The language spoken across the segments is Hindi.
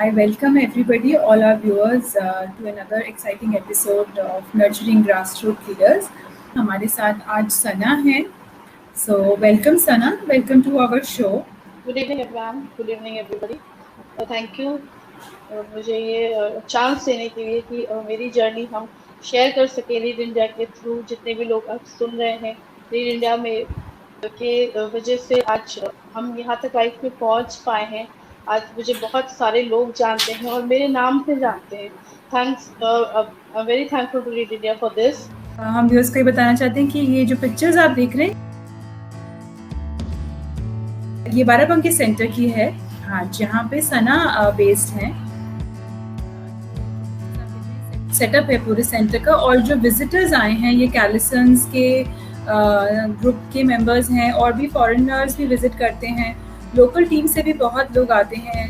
I welcome everybody, all our viewers, to another exciting episode of Nurturing Grassroots Leaders. हमारे साथ आज सना है. So welcome Sana, welcome to our show. Good evening everyone, good evening everybody. Thank you मुझे ये चांस देने के लिए कि मेरी जर्नी हम शेयर कर सके रीड इंडिया के थ्रू। जितने भी लोग आज सुन रहे हैं रीड इंडिया में के वजह से आज हम यहाँ तक लाइफ में पहुँच पाए हैं। आज मुझे बहुत सारे लोग जानते हैं और मेरे नाम से जानते हैं। Thanks, I am very thankful to Read India for this. हम व्यूअर्स को ये बताना चाहते हैं कि ये जो पिक्चर्स आप देख रहे हैं ये बाराबंकी सेंटर की है, हाँ, जहाँ पे सना बेस्ड है। सेटअप है पूरे सेंटर का, और जो विजिटर्स आए हैं ये कैलिसंस के ग्रुप के मेंबर्स हैं, और भी फॉरेनर्स भी विजिट करते हैं। लोकल टीम से भी बहुत लोग आते हैं।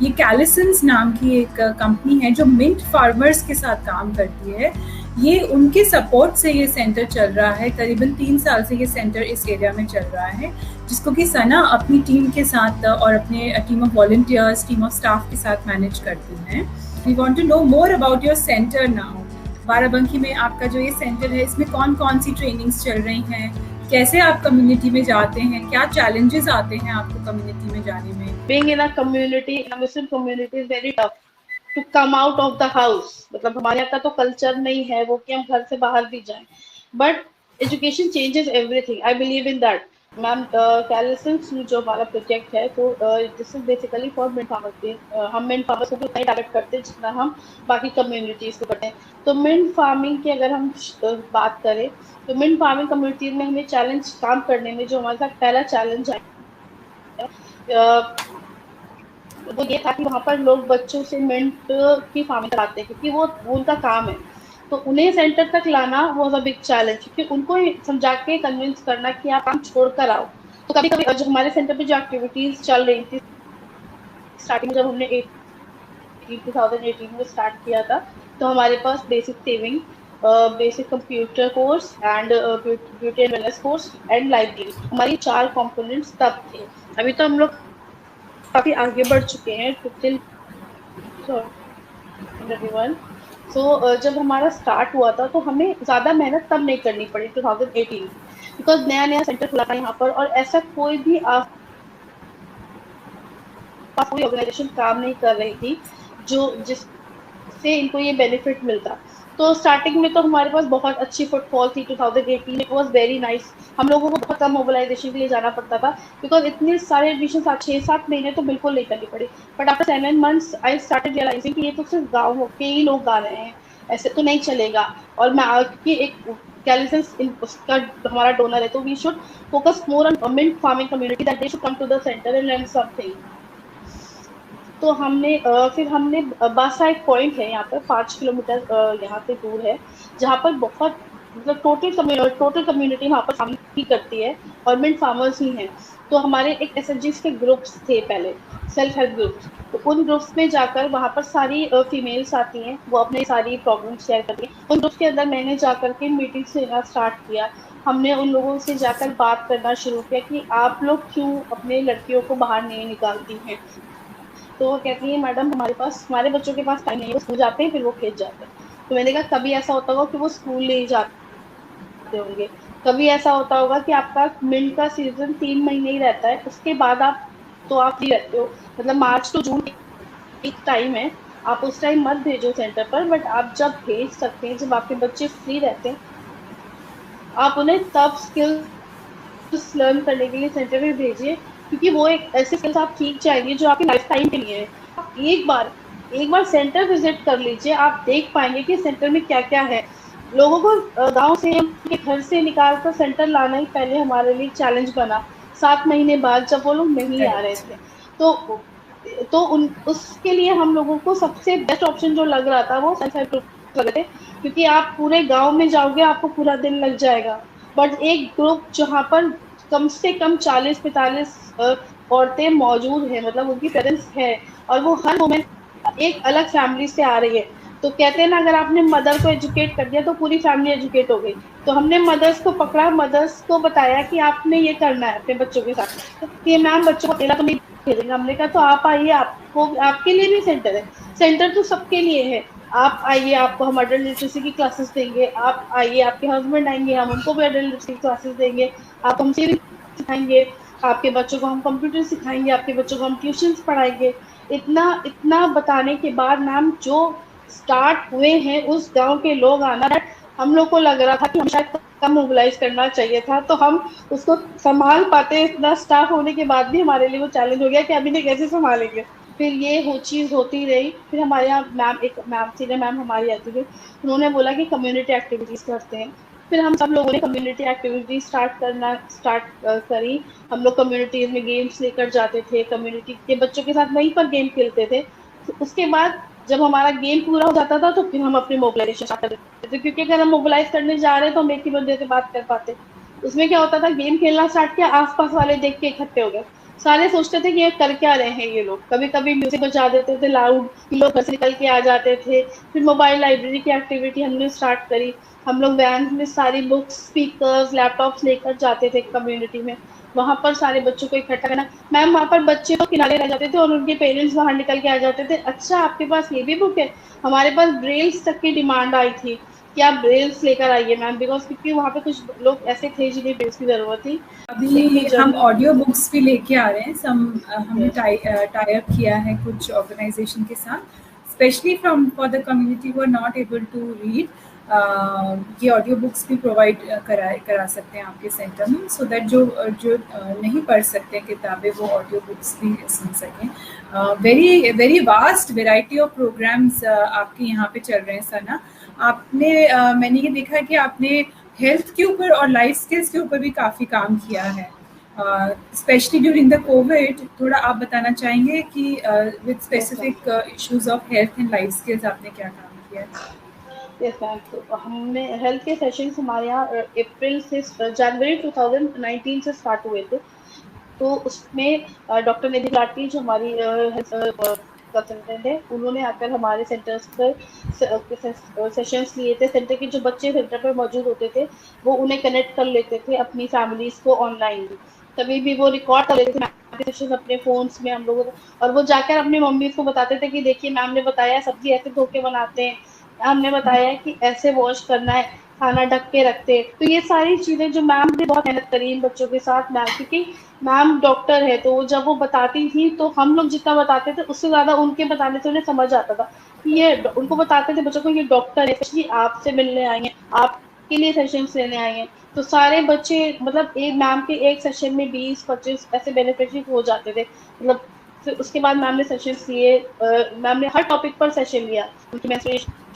ये कैलिसंस नाम की एक कंपनी है जो मिंट फार्मर्स के साथ काम करती है। ये उनके सपोर्ट से ये सेंटर चल रहा है। करीबन 3 साल से ये सेंटर इस एरिया में चल रहा है, जिसको कि सना अपनी टीम के साथ और अपने team of volunteers, team of staff के साथ मैनेज करती हैं। We want to know more about your centre now. Barabanki में आपका जो ये सेंटर है, इसमें कौन कौन सी ट्रेनिंग्स चल रही हैं, कैसे आप कम्युनिटी में जाते हैं, क्या चैलेंजेस आते हैं आपको कम्युनिटी में जाने में? Being in a community, in a Muslim community is very tough to come out of the house. मतलब हमारे यहाँ का तो कल्चर नहीं है वो कि हम घर से बाहर भी जाएं, but education changes everything. I believe in that. Ma'am, कैलिसंस जो हमारा प्रोजेक्ट है तो this is basically for mint farmers. हम मिंट फार्मर्स को उतना ही टारगेट करते हैं जितना हम बाकी कम्युनिटीज को करते हैं। तो मिंट फार्मिंग की अगर हम बात करें तो मिंट फार्मिंग कम्युनिटी में हमें चैलेंज काम करने में जो हमारे साथ पहला चैलेंज है वो ये था कि वहाँ पर लोग बच्चों से मिंट की फार्मिंग कराते हैं, क्योंकि वो उनका काम है। तो उन्हें सेंटर तक लाना वाज अ बिग चैलेंज, क्योंकि उनको समझा के कन्विंस करना कि आप काम छोड़ कर आओ। तो कभी कभी जो हमारे सेंटर पे जो एक्टिविटीज चल रही थी स्टार्टिंग में, जब हमने 2018 में स्टार्ट किया था, तो हमारे पास basic sewing, basic computer course and beauty and wellness course and library, हमारी 4 कंपोनेंट्स तब थे। अभी तो हम लोग काफी आगे बढ़ चुके हैं everyone। सो जब हमारा स्टार्ट हुआ था तो हमें ज्यादा मेहनत तब नहीं करनी पड़ी 2018, बिकॉज नया नया सेंटर खुला था यहाँ पर, और ऐसा कोई भी कोई ऑर्गेनाइजेशन काम नहीं कर रही थी जिससे इनको ये बेनिफिट मिलता। तो स्टार्टिंग में तो हमारे पास बहुत अच्छी फुटफॉल थी 2018। It was very nice. हम लोगों को बहुत कम मोबिलाइजेशन के लिए जाना पड़ता था, बिकॉज इतने सारे एडमिशन 6-7 महीने तो बिल्कुल नहीं करनी पड़ी। But after 7 months I started realising कि ये तो सिर्फ गाँव के ही लोग गा रहे हैं, ऐसे तो नहीं चलेगा। और मैं क्योंकि एक कैलिसंस उसका हमारा डोनर है, तो we should focus more on mint farming community, that they should come to the centre and learn something. तो हमने फिर हमने बासा एक पॉइंट है यहाँ पर 5 किलोमीटर यहाँ से दूर है, जहाँ पर बहुत मतलब टोटल कम्युनिटी वहाँ पर फार्मिंग ही करती है और मिंट फार्मर्स ही हैं। तो हमारे एक एसएचजीज के ग्रुप्स थे पहले, सेल्फ हेल्प ग्रुप्स। तो उन ग्रुप्स में जाकर वहाँ पर सारी फीमेल्स आती हैं, वो अपनी सारी प्रॉब्लम शेयर करती हैं। उन ग्रुप्स के अंदर मैंने जाकर के मीटिंग्स लेना स्टार्ट किया। हमने उन लोगों से जाकर बात करना शुरू किया कि आप लोग क्यों अपने लड़कियों को बाहर नहीं निकालती हैं। तो वो कहती है, मैडम हमारे बच्चों के पास टाइम नहीं है, वो स्कूल जाते हैं फिर वो खेत जाते हैं। तो मैंने कहा कभी ऐसा होता होगा कि वो स्कूल नहीं जाते होंगे, कभी ऐसा होता होगा कि आपका मिंट का सीजन 3 महीने ही रहता है, उसके बाद आप फ्री रहते हो। मतलब मार्च टू जून एक टाइम है, आप उस टाइम मत भेजो सेंटर पर, बट आप जब भेज सकते हैं, जब आपके बच्चे फ्री रहते हैं, आप उन्हें तब स्किल्स लर्न करने के लिए सेंटर में भेजिए, क्योंकि वो एक ऐसे स्किल्स आप सीख जाएंगे जो आपकी लाइफ टाइम के लिए है। आप एक बार सेंटर विजिट कर लीजिए, आप देख पाएंगे कि सेंटर में क्या क्या है। लोगों को गांव से, उनके घर से निकाल कर सेंटर लाना ही पहले हमारे लिए चैलेंज बना। 7 महीने बाद जब वो लोग नहीं आ रहे थे, तो उसके लिए हम लोगों को सबसे बेस्ट ऑप्शन जो लग रहा था वो सेल्फ हेल्प ग्रुप लग रहे थे, क्योंकि आप पूरे गाँव में जाओगे आपको पूरा दिन लग जाएगा। बट एक ग्रुप जहाँ पर कम से कम 40-45 औरतें मौजूद हैं, मतलब उनकी प्रेजेंस है, और वो हर मोमेंट एक अलग फैमिली से आ रही है। तो कहते हैं ना, अगर आपने मदर को एजुकेट कर दिया तो पूरी फैमिली एजुकेट हो गई। तो हमने मदर्स को पकड़ा, मदर्स को बताया कि आपने ये करना है अपने बच्चों के साथ। कि मैम बच्चों को अकेला तो नहीं भेजेंगे। हमने कहा तो आप आइए, आपको आपके लिए भी सेंटर है, सेंटर तो सबके लिए है। आप आइए, आपको हम अडल्ट लिटरेसी की क्लासेस देंगे, आप आइए, आपके हस्बैंड आएंगे, हम उनको भी अडल्ट लिटरेसी की क्लासेस देंगे, आप हमसे भी सिखाएंगे, आपके बच्चों को हम कंप्यूटर सिखाएंगे, आपके बच्चों को हम ट्यूशन पढ़ाएंगे। इतना इतना बताने के बाद मैम जो स्टार्ट हुए हैं उस गांव के लोग आना, हम लोग को लग रहा था कि हम शायद कम मोबिलाइज करना चाहिए था, तो हम उसको संभाल पाते। इतना स्टाफ होने के बाद भी हमारे लिए वो चैलेंज हो गया कि अभी नहीं कैसे संभालेंगे। फिर ये हो चीज होती रही। फिर हमारे यहाँ मैम सीनियर मैम हमारी आती थी, उन्होंने बोला कि कम्युनिटी एक्टिविटीज करते हैं। फिर हम सब लोगों ने कम्युनिटी एक्टिविटी स्टार्ट करी। हम लोग कम्युनिटीज में गेम्स लेकर जाते थे, कम्युनिटी के बच्चों के साथ वहीं पर गेम खेलते थे। तो उसके बाद जब हमारा गेम पूरा हो जाता था तो फिर हम अपनी मोबिलाइजेशन स्टार्ट कर देते थे, क्योंकि अगर हम मोबिलाइज करने जा रहे हैं तो हम एक ही बंदे से बात कर पाते। उसमें क्या होता था, गेम खेलना स्टार्ट किया, आसपास वाले देख के इकट्ठे हो गए, सारे सोचते थे कि ये कर क्या रहे हैं ये लोग। कभी कभी म्यूजिक बजा देते थे लाउड, कि लोग घर से निकल के आ जाते थे। फिर मोबाइल लाइब्रेरी की एक्टिविटी हमने स्टार्ट करी। हम लोग वैन में सारी बुक्स, स्पीकर्स, लैपटॉप्स लेकर जाते थे कम्युनिटी में, वहां पर सारे बच्चों को इकट्ठा करना। मैम वहां पर बच्चे तो किनारे रह जाते थे और उनके पेरेंट्स बाहर निकल के आ जाते थे, अच्छा आपके पास ये भी बुक है। हमारे पास ब्रेल्स तक की डिमांड आई थी कि आप ब्रेल्स लेकर आइए मैम, बिकॉज क्योंकि वहाँ पे कुछ लोग ऐसे थे जिन्हें ब्रेल्स की जरूरत थी। अभी इतनी हम जरूरत ऑडियो बुक्स भी लेके आ रहे हैं हमने है। टाई अप किया है कुछ ऑर्गेनाइजेशन के साथ, specially from for the community who are not able to read. ये ऑडियो बुक्स भी प्रोवाइड करा सकते हैं आपके सेंटर में, सो दैट जो जो नहीं पढ़ सकते किताबें वो ऑडियो बुक्स भी सुन सकें। Very very vast variety of programmes आपके यहाँ पे चल रहे हैं सना। आपने मैंने ये देखा कि आपने हेल्थ के ऊपर और लाइफ स्किल्स के ऊपर भी काफ़ी काम किया है, स्पेशली ड्यूरिंग द कोविड। थोड़ा आप बताना चाहेंगे कि with yes ma'am. Specific issues of health and life skills आपने क्या काम किया है? यस मैम, तो हमने हेल्थ के सेशंस हमारे यहाँ अप्रैल से जनवरी 2019 से स्टार्ट हुए थे। तो उसमें डॉक्टर निधि लाटी जो हमारी कंसल्टेंट है, उन्होंने आकर हमारे सेंटर्स पर सेशंस लिए थे। सेंटर के जो बच्चे सेंटर पर मौजूद होते थे वो उन्हें कनेक्ट कर लेते थे अपनी फैमिलीज को ऑनलाइन भी। तभी भी वो रिकॉर्ड कर लेते थे सेशंस अपने फोन्स में हम लोगों को, और वो जाकर अपनी मम्मी को बताते थे कि देखिए मैम ने बताया सब्जी ऐसे धो के बनाते हैं, मैम ने बताया कि ऐसे वॉश करना है, खाना ढक के रखते हैं। तो ये सारी चीजें जो मैम ने बहुत मेहनत करी इन बच्चों के साथ, मैम क्योंकि मैम डॉक्टर है, तो जब वो बताती थी तो हम लोग जितना बताते थे उससे ज्यादा उनके बताने से उन्हें समझ आता था कि ये उनको बताते थे बच्चों को ये डॉक्टर है, स्पेशली आपसे मिलने आई हैं, आपके लिए सेशंस लेने आई हैं। तो सारे बच्चे मतलब एक मैम के एक सेशन में 20-25 ऐसे बेनिफिशियरी हो जाते थे मतलब। फिर उसके बाद मैम ने सेशंस लिए, मैम ने हर टॉपिक पर सेशन लिया, उनकी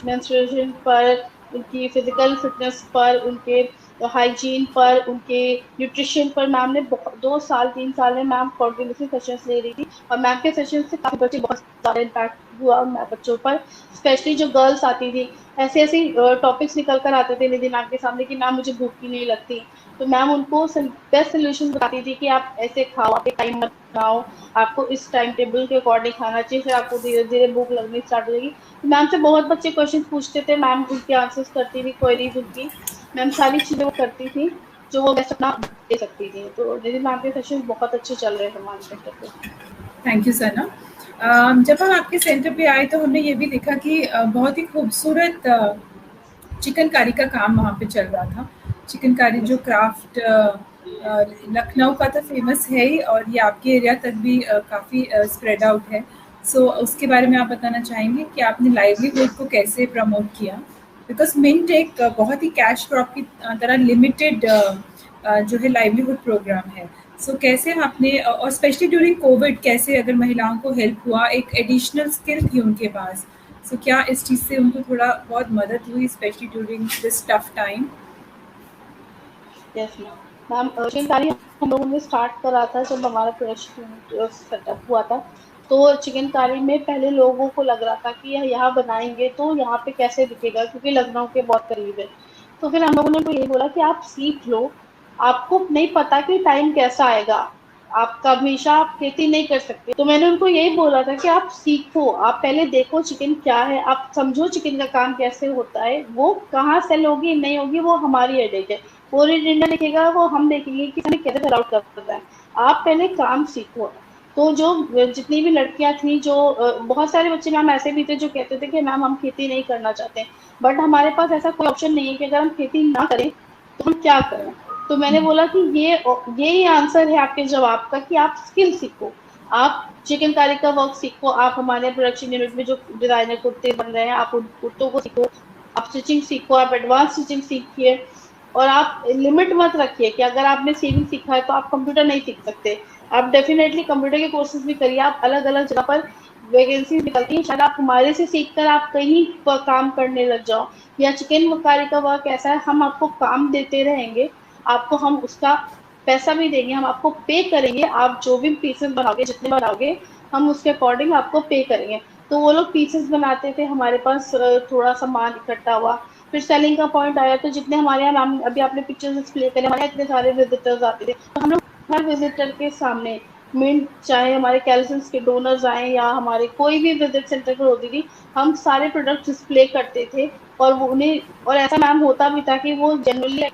मेंस्ट्रुएशन पर, उनकी फिजिकल फिटनेस पर, उनके हाइजीन पर, उनके न्यूट्रिशन पर। मैम ने 2 साल 3 साल में मैम कॉन्टिन्यूसली सेशंस ले रही थी, और मैम के सेशन से काफी बच्चे बहुत ज्यादा इम्पैक्ट हुआ बच्चों पर, स्पेशली जो गर्ल्स आती थी। ऐसे ऐसे टॉपिक्स निकल कर आते थे निधि मैम के सामने कि मैम मुझे भूख ही नहीं लगती, तो मैम उनको बेस्ट सोल्यूशन बताती थी कि आप ऐसे खाओ, आप टाइम मत खाओ, आपको इस टाइम टेबल के अकॉर्डिंग खाना चाहिए, फिर आपको धीरे धीरे भूख लगनी स्टार्ट हो जाएगी। मैम से बहुत बच्चे क्वेश्चन पूछते थे, मैम उनके आंसर्स करती थी, क्वेरीज उनकी मैम सारी चीजें वो करती थी जो वो बेस्ट अपना दे सकती थी। तो निधि मैम के सेशन बहुत अच्छे चल रहे हैं हमारे सेंटर पे। थैंक यू सना। जब हम आपके सेंटर पे आए तो हमने ये भी देखा कि बहुत ही खूबसूरत चिकनकारी का काम वहाँ पे चल रहा था। चिकनकारी जो क्राफ्ट लखनऊ का तो फेमस है ही, और ये आपके एरिया तक भी काफ़ी स्प्रेड आउट है। सो उसके बारे में आप बताना चाहेंगे कि आपने लाइवलीहुड को कैसे प्रमोट किया? बिकॉज मिंट एक बहुत ही कैश क्रॉप की तरह लिमिटेड जो है लाइवलीहुड प्रोग्राम है। सो कैसे आपने और स्पेशली ड्यूरिंग कोविड कैसे अगर महिलाओं को हेल्प हुआ, एक एडिशनल स्किल थी उनके पास, सो क्या इस चीज़ से उनको थोड़ा बहुत मदद हुई specially during this tough time? Yes ma'am, ma'am chikankari हम लोगों ने स्टार्ट करा था जब हमारा रेस्टोरेंट सेटअप हुआ था। तो चिकनकारी में पहले लोगों को लग रहा था कि यहाँ बनाएंगे तो यहाँ पे कैसे दिखेगा, क्योंकि लखनऊ के बहुत करीब है। तो फिर हम लोगों ने उनको यही बोला कि आप सीख लो, आपको नहीं पता कि टाइम कैसा आएगा, आपका हमेशा आप खेती नहीं कर सकते। तो मैंने उनको यही बोला था कि आप सीखो, आप पहले देखो चिकन क्या है, आप समझो चिकन का काम कैसे होता है, वो कहाँ सेल होगी नहीं होगी वो हमारी हेडेक है, पूरी इंडिया देखेगा वो हम देखेंगे कि हमें कैसे फैल आउट करता है। आप पहले काम सीखो। तो जो जितनी भी लड़कियां थी, जो बहुत सारे बच्चे मैम ऐसे भी थे जो कहते थे कि मैम हम खेती नहीं करना चाहते, बट हमारे पास ऐसा कोई ऑप्शन नहीं है कि अगर हम खेती ना करें तो हम क्या करें। तो मैंने बोला कि यही आंसर है आपके जवाब का, कि आप स्किल सीखो, आप चिकनकारी का वर्क सीखो, आप हमारे प्रोडक्शन यूनिट में जो डिजाइनर कुर्ते बन रहे हैं आप उन कुर्तों को सीखो, आप स्टिचिंग सीखो, आप एडवांस स्टिचिंग सीखिए। और आप लिमिट मत रखिए कि अगर आपने सीविंग सीखा है तो आप कंप्यूटर नहीं सीख सकते। आप डेफिनेटली कंप्यूटर के कोर्सेज भी करिए, आप अलग अलग जगह पर वैकेंसी निकलती है, शायद आप हमारे से सीखकर आप कहीं पर काम करने लग जाओ। या चिकनकारी का वर्क ऐसा है, हम आपको काम देते रहेंगे, आपको हम उसका पैसा भी देंगे, हम आपको पे करेंगे, आप जो भी पीसेस बनाओगे, जितने बनाओगे हम उसके अकॉर्डिंग आपको पे करेंगे। तो वो लोग पीसेस बनाते थे, हमारे पास थोड़ा सामान इकट्ठा हुआ, फिर सेलिंग का पॉइंट आया, तो जितने हमारे यहाँ मैम अभी आपने पिक्चर्स डिस्प्ले करे, हमारे यहाँ इतने सारे विजिटर्स आते थे, तो हम लोग हर विजिटर के सामने मिंट, चाहे हमारे कैल्सियम्स के डोनर्स आए या हमारे कोई भी विजिट सेंटर पर होती थी, हम सारे प्रोडक्ट डिस्प्ले करते थे। और वो उन्हें, और ऐसा मैम होता भी था कि वो generally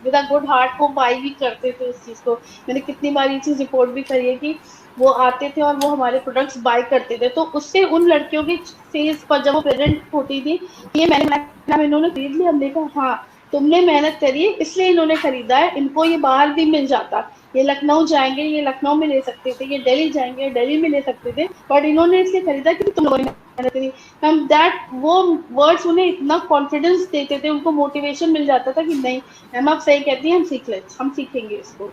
with a good heart को बाई भी करते थे उस चीज को। मैंने कितनी बार ये चीज रिपोर्ट भी करी है कि वो आते थे और वो हमारे प्रोडक्ट्स बाय करते थे, तो उससे उन लड़कियों की फेस पर जब वो प्रेजेंट होती थी, ये मैंने इन्होंने खरीद लिया, हमने कहा हाँ तुमने मेहनत करी है इसलिए इन्होंने खरीदा है, इनको ये बाहर भी मिल जाता, ये लखनऊ जाएंगे ये लखनऊ में ले सकते थे, ये दिल्ली जाएंगे दिल्ली में ले सकते थे, बट इन्होंने इसलिए खरीदा क्योंकि तुम लोगों ने मेहनत करी। हम दैट वो वर्ड्स उन्हें इतना कॉन्फिडेंस देते थे, उनको मोटिवेशन मिल जाता था कि नहीं मैम आप सही कहती हैं, हम सीखेंगे इसको।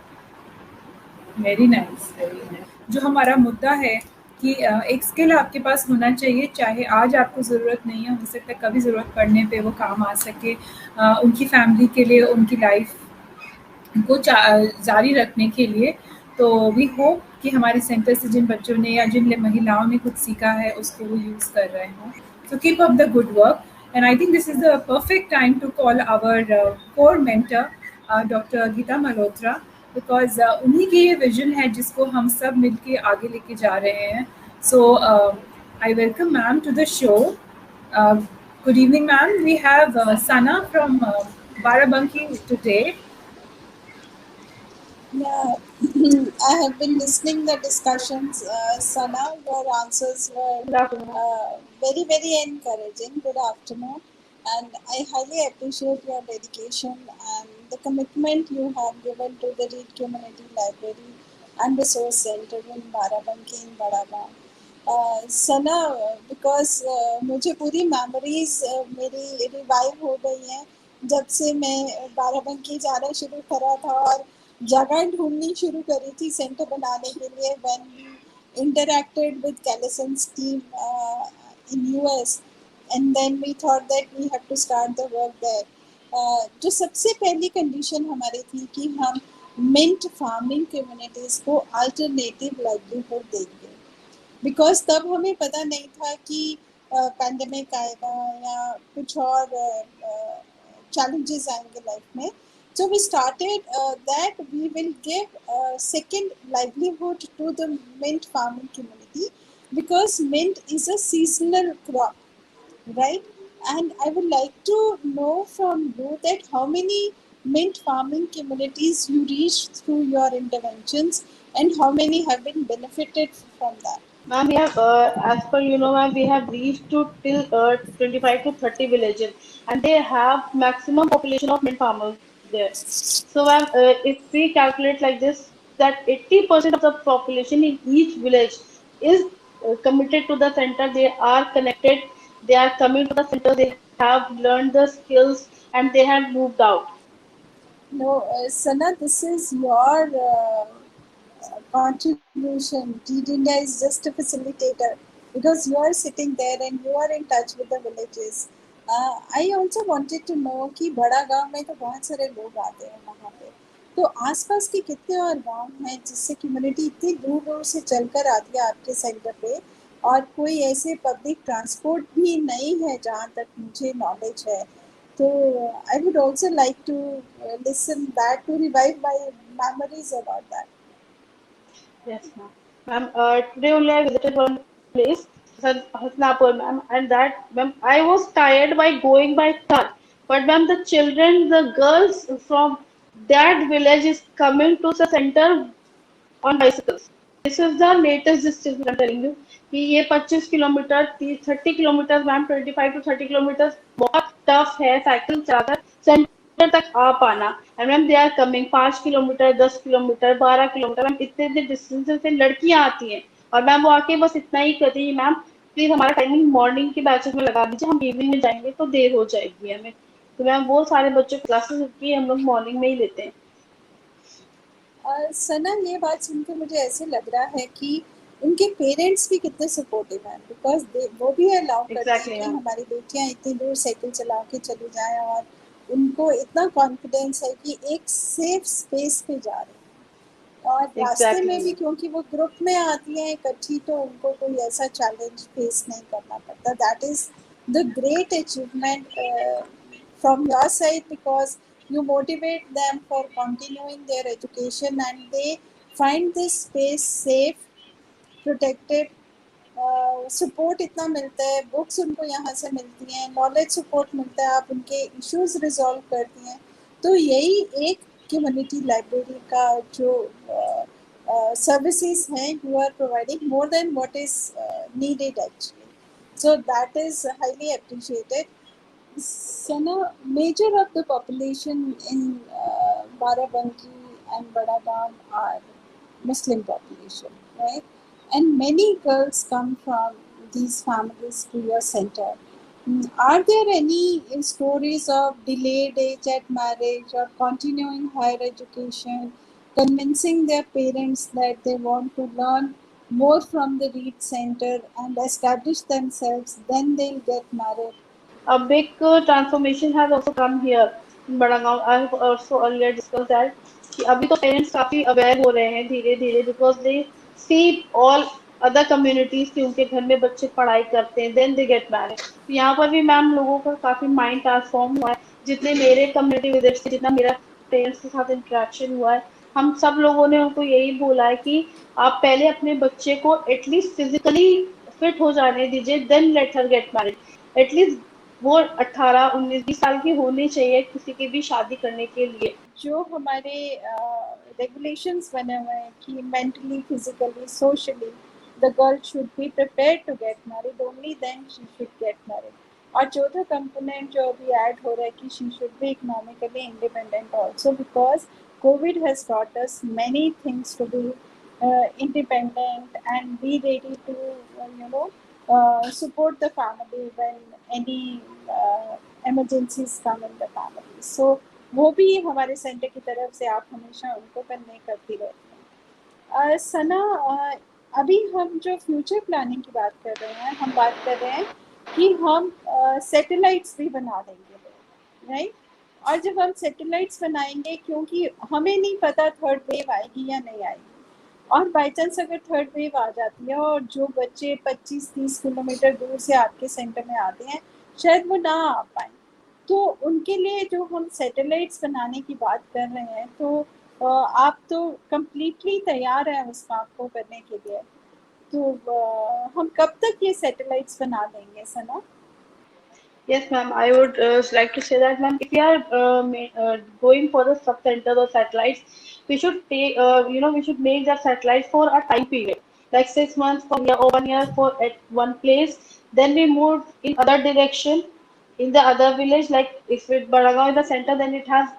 Very nice, very nice. जो हमारा मुद्दा है कि एक स्किल आपके पास होना चाहिए, चाहे आज आपको ज़रूरत नहीं है, हो सकता है कभी ज़रूरत पड़ने पे वो काम आ सके, उनकी फैमिली के लिए, उनकी लाइफ को जारी रखने के लिए। तो वी होप कि हमारे सेंटर से जिन बच्चों ने या जिन महिलाओं ने कुछ सीखा है उसको वो यूज़ कर रहे हों। So keep up the good work, and I think this is the perfect time to call our core mentor, Dr. Geeta Malhotra, because उन्हीं की ये विजन है जिसको हम सब मिलके आगे लेके जा रहे हैं। So I welcome ma'am to the show. Uh, Good evening, ma'am. We have Sana from Barabanki today. Yeah, I have been listening the discussions. Sana, your answers were Good afternoon. very, very encouraging. Good afternoon. And I highly appreciate your dedication and the commitment you have given to the Reed Community Library and Resource Center in Barabanki in Badagaon. Sana, because मुझे पूरी मेमोरीज मेरी रिवाइव हो गई हैं जब से मैं बाराबंकी जाना शुरू करा था और जगह ढूंढनी शुरू करी थी सेंटर बनाने के लिए। व्हेन वी इंटरैक्टेड विद कैलिसंस team in US and then we thought that we have to start the work there. जो सबसे पहली कंडीशन हमारी थी कि हम मिंट फार्मिंग कम्युनिटीज़ को अल्टरनेटिव लाइवलीहुड देंगे, बिकॉज तब हमें पता नहीं था कि पैंडेमिक आएगा या कुछ और challenges आएंगे लाइफ में. So we started that we will give second livelihood to the mint farming community because mint is a seasonal crop, right? And I would like to know from you that how many mint farming communities you reached through your interventions and how many have been benefited from that. Ma'am, we have, as per ma'am, we have reached to till 25 to 30 villages, and they have maximum population of mint farmers there. So, ma'am, if we calculate like this, that 80% of the population in each village is committed to the center. They are connected. They are coming to the center. They have learned the skills, and they have moved out. No, Sana, this is your contribution. Reed India is just a facilitator because you are sitting there and you are in touch with the villages. I also wanted to know कि बड़ा गांव में तो बहुत सारे लोग आते हैं वहाँ पे, तो आसपास के कितने और गांव हैं जिससे कम्युनिटी इतनी दूर दूर से चलकर आती है आपके सेंटर पे, और कोई ऐसे पब्लिक ट्रांसपोर्ट भी नहीं है जहाँ तक मुझे नॉलेज है. So I would also like to listen that to revive my memories about that. Yes, ma'am. Ma'am, today only I visited one place, Hasnapur, ma'am, and that, ma'am, I was tired by going by car. But, ma'am, the children, the girls from that village is coming to the center on bicycles. This is the latest distance I am telling you कि ये 25 kilometre 30 kilometre ma'am 25 to 30 kilometre बहुत टफ है साइकिल चलाकर सेंटर तक आ पाना। And ma'am they are coming 5 kilometre 10 kilometre 12 kilometre ma'am इतने इतने डिस्टेंस से लड़कियां आती हैं और मैम वो आके बस इतना ही कहती है मैम प्लीज हमारा टाइमिंग मॉर्निंग के बैचेस में लगा दीजिए, हम इवनिंग में जाएंगे तो देर हो जाएगी हमें। तो मैम वो सारे बच्चों की क्लासेस की हम लोग मॉर्निंग में ही लेते हैं। सना, ये बात सुनकर मुझे ऐसे लग रहा है कि उनके पेरेंट्स भी कितने सपोर्टिव हैं, बिकॉज वो भी अलाउ करते हैं एग्जैक्टली कि मैम। हमारी बेटियां इतनी दूर साइकिल चला के चली जाएं और उनको इतना कॉन्फिडेंस है कि एक सेफ स्पेस पे जा रहे हैं। और रास्ते में एग्जैक्टली भी क्योंकि वो ग्रुप में आती हैं इकट्ठी, तो उनको कोई ऐसा चैलेंज फेस नहीं करना पड़ता। That is the great achievement from your side, because you motivate them for continuing their education and they find this space safe, protected. Support इतना मिलता है, बुक्स उनको यहाँ से मिलती हैं, नॉलेज सपोर्ट मिलता है, आप उनके इश्यूज रिजॉल्व करती हैं। तो यही एक कम्युनिटी लाइब्रेरी का जो सर्विसेज हैं, you are providing more than what is needed actually. So that is highly appreciated. Sana, major of the population in Barabanki and Badagaon are Muslim population, right? And many girls come from these families to your center. Are there any stories of delayed age at marriage or continuing higher education, convincing their parents that they want to learn more from the Reed Center and establish themselves, then they'll get married? A big transformation has also come here in Badagaon. I have also earlier discussed that कि अभी तो पेरेंट्स काफी अवेयर हो रहे हैं धीरे धीरे because they see all other communities कि उनके घर में बच्चे पढ़ाई करते हैं देन दे गेट मैरिड। तो यहाँ पर भी मैम लोगों का काफी माइंड ट्रांसफॉर्म हुआ है। जितने मेरे कम्युनिटी विजिट से जितना मेरा पेरेंट्स के साथ इंटरेक्शन हुआ है हम सब लोगों ने उनको यही बोला है कि आप पहले अपने बच्चे को एटलीस्ट फिजिकली फिट हो जाने दीजिए then let her get married. At least वो 18 19 20 साल की होनी चाहिए किसी की भी शादी करने के लिए। जो हमारे रेगुलेशंस बने हुए हैं कि mentally, physically, socially the girl should be prepared to get married, only then she should get married. और चौथा कंपोनेंट जो अभी ऐड हो रहा है कि she should be economically independent also, because Covid has taught us many things to be independent and be ready to support the family when any emergencies come in the family. So वो भी हमारे सेंटर की तरफ से आप हमेशा उनको कन्वे करती रहती हैं। सना, अभी हम जो फ्यूचर प्लानिंग की बात कर रहे हैं, हम बात कर रहे हैं कि हम सैटेलाइट्स भी बना देंगे, राइट? और जब हम सैटेलाइट्स बनाएंगे, क्योंकि हमें नहीं पता थर्ड वेव आएगी या नहीं आएगी, और बाई चांस अगर थर्ड वेव आ जाती है और जो बच्चे 25-30 किलोमीटर दूर से आपके सेंटर में आते हैं शायद वो ना आ पाए, तो उनके लिए जो हम सैटेलाइट्स बनाने की बात कर रहे हैं, तो आप तो कम्प्लीटली तैयार हैं उस काम को करने के लिए। तो हम कब तक ये सैटेलाइट्स बना देंगे सना? Yes, ma'am. I would like to say that, ma'am, if we are going for the sub centers or satellites, we should take, we should make that satellite for a time period, like 6 months for year or 1 year for at one place. Then we move in other direction in the other village. Like if it Baragaon is the center, then it has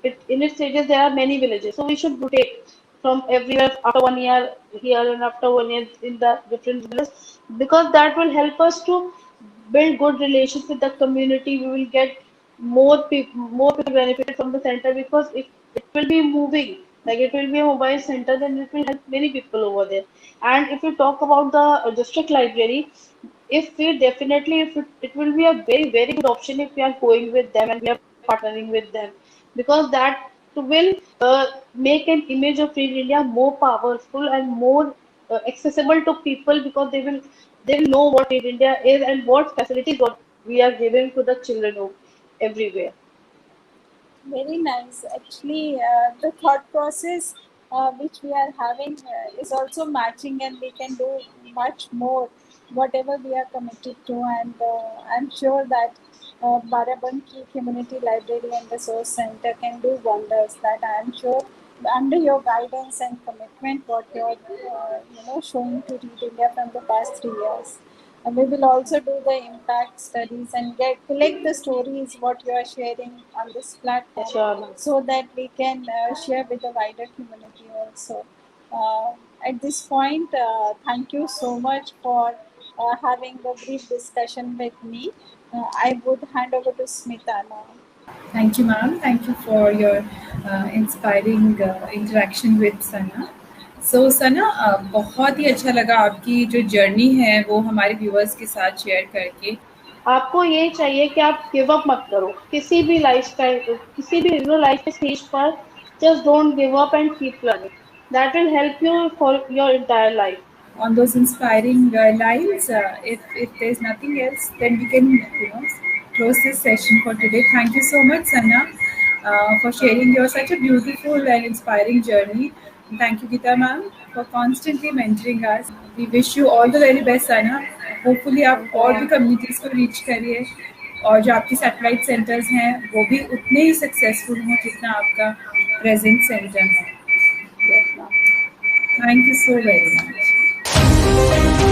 it in its stages there are many villages. So we should rotate from everywhere after 1 year here and after 1 year in the different villages because that will help us to build good relations with the community. We will get more people benefit from the center because if it will be moving, like it will be a mobile center, then it will help many people over there. And if you talk about the district library, if we definitely, if it will be a very, very good option if we are going with them and we are partnering with them because that will make an image of Free India more powerful and more accessible to people because they will know what Free India is and what facilities what we are giving to the children of everywhere. Very nice. Actually, the thought process which we are having is also matching, and we can do much more, whatever we are committed to. And I'm sure that Barabanki Community Library and Resource Center can do wonders. That I am sure under your guidance and commitment, what you're showing to Read India from the past 3 years. And we will also do the impact studies and collect the stories what you are sharing on this platform, Sure. so that we can share with the wider community also. Uh, at this point, thank you so much for having a brief discussion with me. I would hand over to Smita now. Thank you, ma'am. Thank you for your inspiring interaction with Sana. So Sana, बहुत ही अच्छा लगा आपकी जो जर्नी है वो हमारे व्यूअर्स के साथ शेयर करके. आपको ये चाहिए कि आप गिव अप मत करो किसी भी लाइफस्टाइल, किसी भी लाइफ के स्टेज पर. Just don't give up and keep learning. That will help you for your entire life. On those inspiring lines, if there's nothing else, then we can close this session for today. Thank you so much, Sana, for sharing your such a beautiful and inspiring journey. And thank you, Gita ma'am, for constantly mentoring us. We wish you all the very best, Sana. Hopefully आप और भी communities को reach करिए और जो आपकी satellite centers हैं वो भी उतने ही successful हों जितना आपका present center है. Thank you so very much.